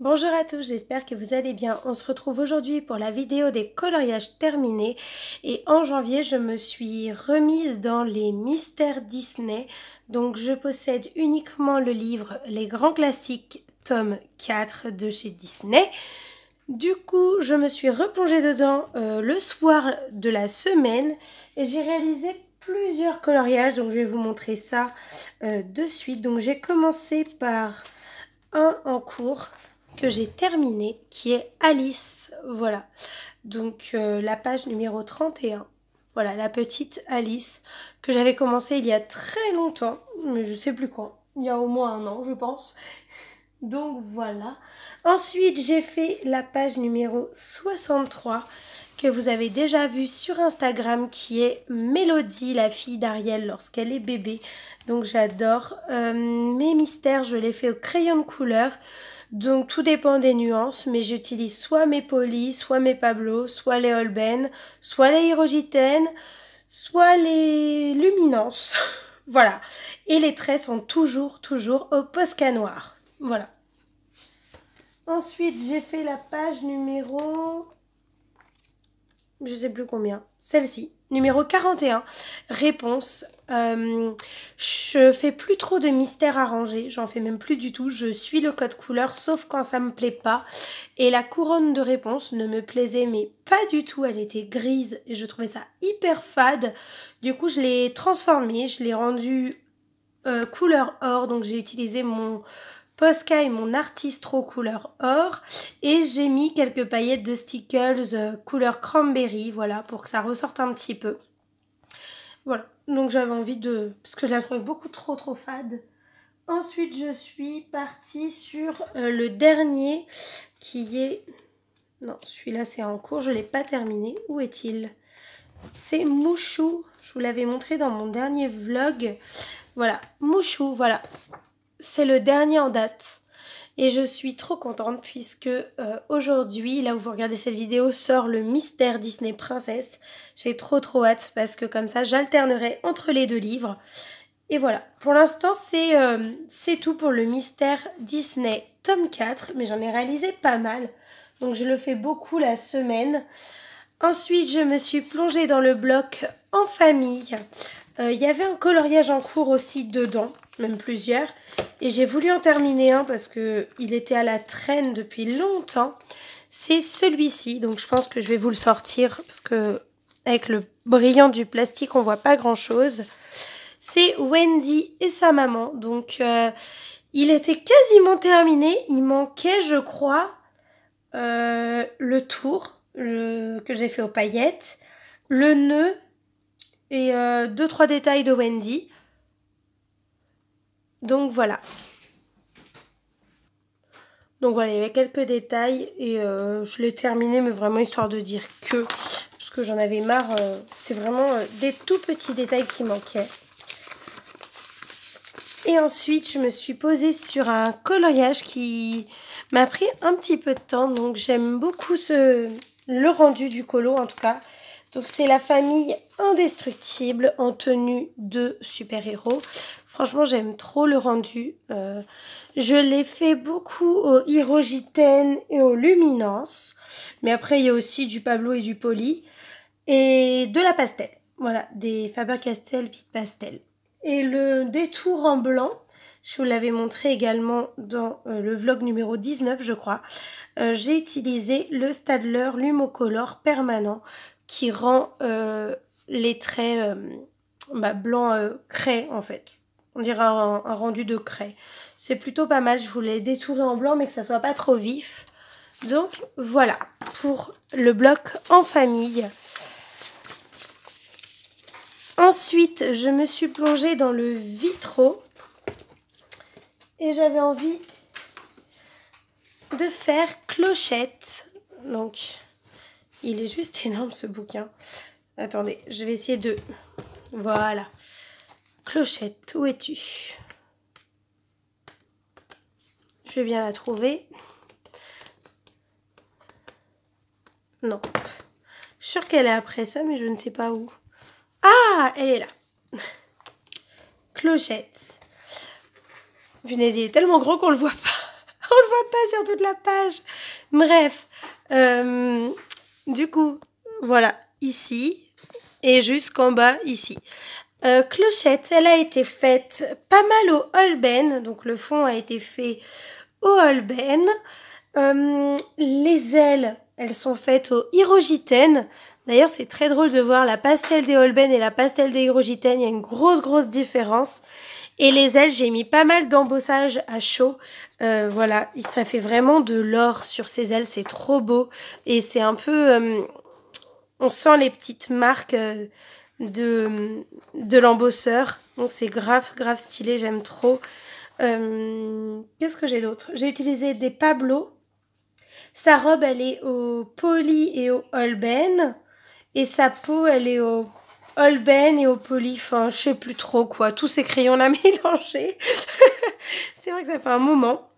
Bonjour à tous, j'espère que vous allez bien. On se retrouve aujourd'hui pour la vidéo des coloriages terminés et en janvier je me suis remise dans les mystères Disney. Donc je possède uniquement le livre Les Grands Classiques tome 4 de chez Disney. Du coup je me suis replongée dedans le soir de la semaine et j'ai réalisé plusieurs coloriages, donc je vais vous montrer ça de suite. Donc j'ai commencé par un en cours que j'ai terminé, qui est Alice, voilà. Donc la page numéro 31, voilà, la petite Alice, que j'avais commencé il y a très longtemps, mais je sais plus quand, il y a au moins un an, je pense. Donc voilà. Ensuite, j'ai fait la page numéro 63, que vous avez déjà vue sur Instagram, qui est Mélodie, la fille d'Ariel lorsqu'elle est bébé. Donc j'adore. Mes mystères, je les fais au crayon de couleur. Donc tout dépend des nuances, mais j'utilise soit mes polis, soit mes Pablo, soit les Holben, soit les Hyrogitènes, soit les luminances. Voilà. Et les traits sont toujours au Posca noir. Voilà. Ensuite, j'ai fait la page numéro... je sais plus combien. Celle-ci. Numéro 41. Réponse. Je fais plus trop de mystères arrangés. J'en fais même plus du tout. Je suis le code couleur, sauf quand ça me plaît pas. Et la couronne de réponse ne me plaisait, mais pas du tout. Elle était grise et je trouvais ça hyper fade. Du coup, je l'ai transformée. Je l'ai rendue couleur or. Donc, j'ai utilisé mon Posca et mon Artistro couleur or. Et j'ai mis quelques paillettes de Stickles couleur cranberry, voilà, pour que ça ressorte un petit peu. Voilà, donc j'avais envie de... parce que je la trouvais beaucoup trop fade. Ensuite, je suis partie sur le dernier qui est... non, celui-là c'est en cours, je ne l'ai pas terminé. Où est-il? C'est Mouchou, je vous l'avais montré dans mon dernier vlog. Voilà, Mouchou, voilà. C'est le dernier en date. Et je suis trop contente puisque aujourd'hui, là où vous regardez cette vidéo, sort le mystère Disney Princesse. J'ai trop hâte parce que comme ça, j'alternerai entre les deux livres. Et voilà, pour l'instant, c'est tout pour le mystère Disney tome 4. Mais j'en ai réalisé pas mal. Donc je le fais beaucoup la semaine. Ensuite, je me suis plongée dans le bloc en famille. Il y avait un coloriage en cours aussi dedans, même plusieurs. Et j'ai voulu en terminer un parce qu'il était à la traîne depuis longtemps. C'est celui-ci, donc je pense que je vais vous le sortir parce que avec le brillant du plastique, on voit pas grand-chose. C'est Wendy et sa maman. Donc il était quasiment terminé. Il manquait, je crois, le tour que j'ai fait aux paillettes, le nœud et 2-3 détails de Wendy. Donc voilà. Donc voilà, il y avait quelques détails et je l'ai terminé, mais vraiment histoire de dire que, parce que j'en avais marre, c'était vraiment des tout petits détails qui manquaient. Et ensuite, je me suis posée sur un coloriage qui m'a pris un petit peu de temps, donc j'aime beaucoup le rendu du colo en tout cas. Donc c'est la famille indestructible en tenue de super-héros. Franchement, j'aime trop le rendu. Je l'ai fait beaucoup au Hyrogitène et aux Luminances. Mais après, il y a aussi du Pablo et du Poly. Et de la pastel. Voilà, des Faber-Castell Pit Pastel. Et le détour en blanc, je vous l'avais montré également dans le vlog numéro 19, je crois. J'ai utilisé le Staedtler Lumocolor permanent qui rend les traits blanc craie en fait. On dirait un rendu de craie. C'est plutôt pas mal. Je voulais détourer en blanc mais que ça soit pas trop vif. Donc voilà pour le bloc en famille. Ensuite, je me suis plongée dans le vitraux. Et j'avais envie de faire Clochette. Donc, il est juste énorme ce bouquin. Attendez, je vais essayer de... voilà. Clochette, où es-tu? Je vais bien la trouver. Non. Je suis sûre qu'elle est après ça, mais je ne sais pas où. Ah, elle est là. Clochette. Punaise, il est tellement gros qu'on le voit pas. le voit pas sur toute la page. Bref, du coup, voilà, ici et jusqu'en bas ici. Clochette, elle a été faite pas mal au Holbein, donc le fond a été fait au Holbein. Les ailes, elles sont faites au Hirogiten. D'ailleurs, c'est très drôle de voir la pastel des Holbein et la pastel des Hirogiten. Il y a une grosse différence. Et les ailes, j'ai mis pas mal d'embossage à chaud. Voilà, ça fait vraiment de l'or sur ces ailes. C'est trop beau. Et c'est un peu... on sent les petites marques de l'embosseur. Donc c'est grave stylé. J'aime trop. Qu'est-ce que j'ai d'autre? J'ai utilisé des Pablo. Sa robe, elle est au Poly et au Holbein. Et sa peau, elle est au Holbein et au Poly. Enfin, je sais plus trop quoi. Tous ces crayons-là mélangés. C'est vrai que ça fait un moment.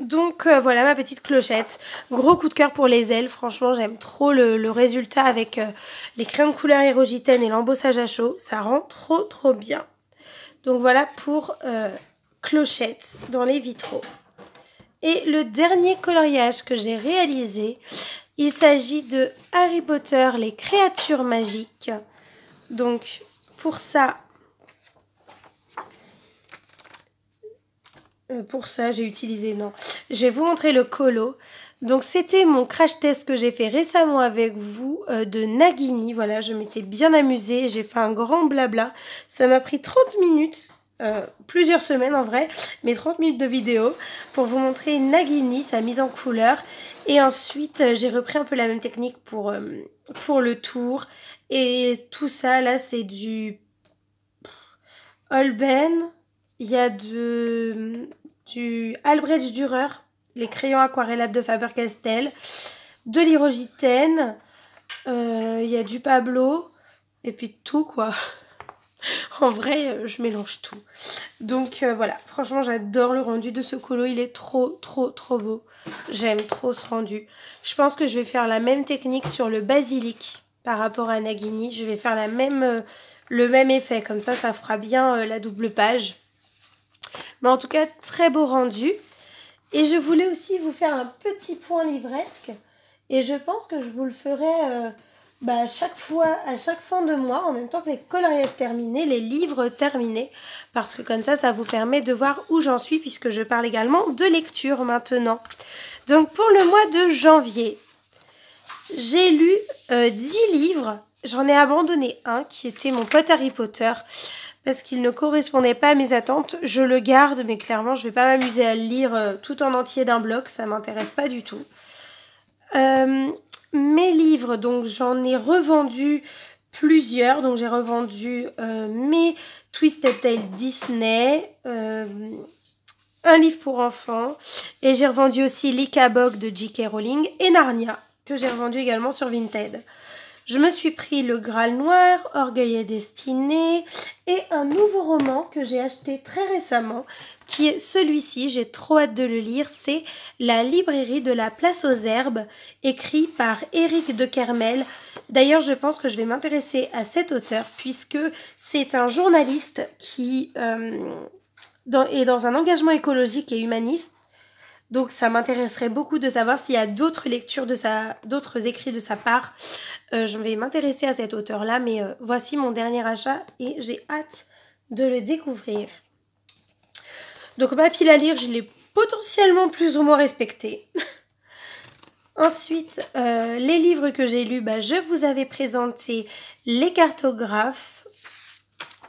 Donc voilà ma petite clochette. Gros coup de cœur pour les ailes. Franchement, j'aime trop le résultat avec les crayons de couleur Hirogiten et l'embossage à chaud. Ça rend trop bien. Donc voilà pour clochette dans les vitraux. Et le dernier coloriage que j'ai réalisé, il s'agit de Harry Potter, les créatures magiques. Donc pour ça, j'ai utilisé, non. Je vais vous montrer le colo. Donc c'était mon crash test que j'ai fait récemment avec vous de Nagini. Voilà, je m'étais bien amusée. J'ai fait un grand blabla. Ça m'a pris 30 minutes. Plusieurs semaines en vrai, mais 30 minutes de vidéo pour vous montrer Nagini, sa mise en couleur. Et ensuite, j'ai repris un peu la même technique pour le tour. Et tout ça, là, c'est du Holbein. Il y a du Albrecht Dürer, les crayons aquarellables de Faber-Castell, de l'Hirogiten. Il y a du Pablo. Et puis tout, quoi. En vrai, je mélange tout. Donc voilà, franchement, j'adore le rendu de ce colo. Il est trop beau. J'aime trop ce rendu. Je pense que je vais faire la même technique sur le basilic par rapport à Nagini. Je vais faire le même effet. Comme ça fera bien la double page. Mais en tout cas, très beau rendu. Et je voulais aussi vous faire un petit point livresque. Et je pense que je vous le ferai... à chaque fin de mois, en même temps que les coloriages terminés, les livres terminés, parce que comme ça vous permet de voir où j'en suis, puisque je parle également de lecture maintenant. Donc pour le mois de janvier, j'ai lu 10 livres, j'en ai abandonné un, qui était Mon pote Harry Potter, parce qu'il ne correspondait pas à mes attentes. Je le garde, mais clairement, je ne vais pas m'amuser à le lire tout en entier d'un bloc, ça ne m'intéresse pas du tout. Mes livres, donc j'en ai revendu plusieurs. Donc j'ai revendu mes Twisted Tales Disney, un livre pour enfants, et j'ai revendu aussi l'Ikabog de J.K. Rowling et Narnia, que j'ai revendu également sur Vinted. Je me suis pris Le Graal Noir, Orgueil et Destinée, et un nouveau roman que j'ai acheté très récemment, qui est celui-ci, j'ai trop hâte de le lire, c'est La librairie de la place aux herbes, écrit par Éric de Kermel. D'ailleurs, je pense que je vais m'intéresser à cet auteur, puisque c'est un journaliste qui est dans un engagement écologique et humaniste. Donc ça m'intéresserait beaucoup de savoir s'il y a d'autres lectures d'autres écrits de sa part. Je vais m'intéresser à cet auteur-là, mais voici mon dernier achat et j'ai hâte de le découvrir. Donc ma pile à lire, je l'ai potentiellement plus ou moins respectée. Ensuite, les livres que j'ai lus, je vous avais présenté Les Cartographes.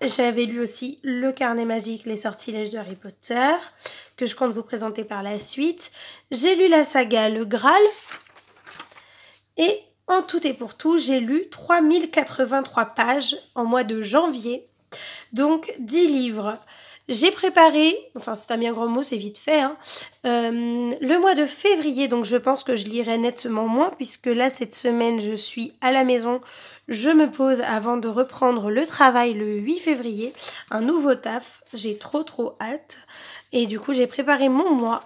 J'avais lu aussi Le Carnet Magique, les sortilèges de Harry Potter, que je compte vous présenter par la suite. J'ai lu la saga Le Graal. Et en tout et pour tout, j'ai lu 3083 pages en mois de janvier. Donc 10 livres. J'ai préparé, enfin c'est un bien grand mot, c'est vite fait, hein, le mois de février, donc je pense que je lirai nettement moins, puisque là cette semaine je suis à la maison, je me pose avant de reprendre le travail le 8 février, un nouveau taf, j'ai trop hâte, et du coup j'ai préparé mon mois.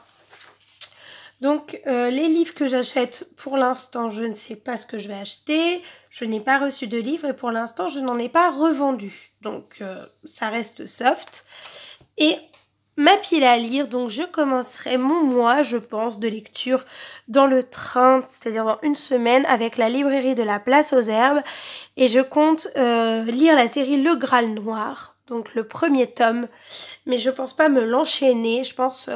Donc les livres que j'achète, pour l'instant je ne sais pas ce que je vais acheter, je n'ai pas reçu de livres et pour l'instant je n'en ai pas revendu, donc ça reste soft. Et ma pile à lire, donc je commencerai mon mois, je pense, de lecture dans le train, c'est-à-dire dans une semaine, avec la librairie de la Place aux Herbes. Et je compte lire la série Le Graal Noir, donc le premier tome. Mais je pense pas me l'enchaîner, je pense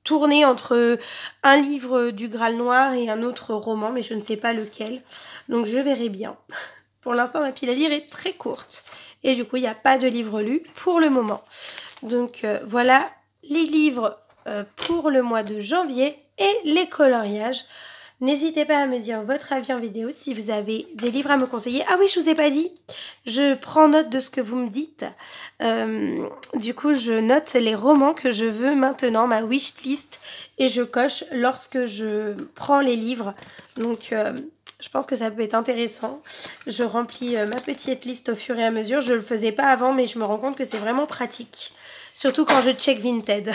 tourner entre un livre du Graal Noir et un autre roman, mais je ne sais pas lequel. Donc je verrai bien. Pour l'instant, ma pile à lire est très courte. Et du coup, il n'y a pas de livre lu pour le moment. Donc voilà les livres pour le mois de janvier et les coloriages. N'hésitez pas à me dire votre avis en vidéo si vous avez des livres à me conseiller. Ah oui, je vous ai pas dit, je prends note de ce que vous me dites. Du coup, je note les romans que je veux maintenant, ma wishlist, et je coche lorsque je prends les livres. Donc je pense que ça peut être intéressant. Je remplis ma petite liste au fur et à mesure. Je ne le faisais pas avant, mais je me rends compte que c'est vraiment pratique. Surtout quand je check Vinted.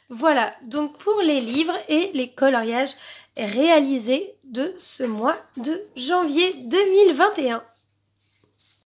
Voilà, donc pour les livres et les coloriages réalisés de ce mois de janvier 2021.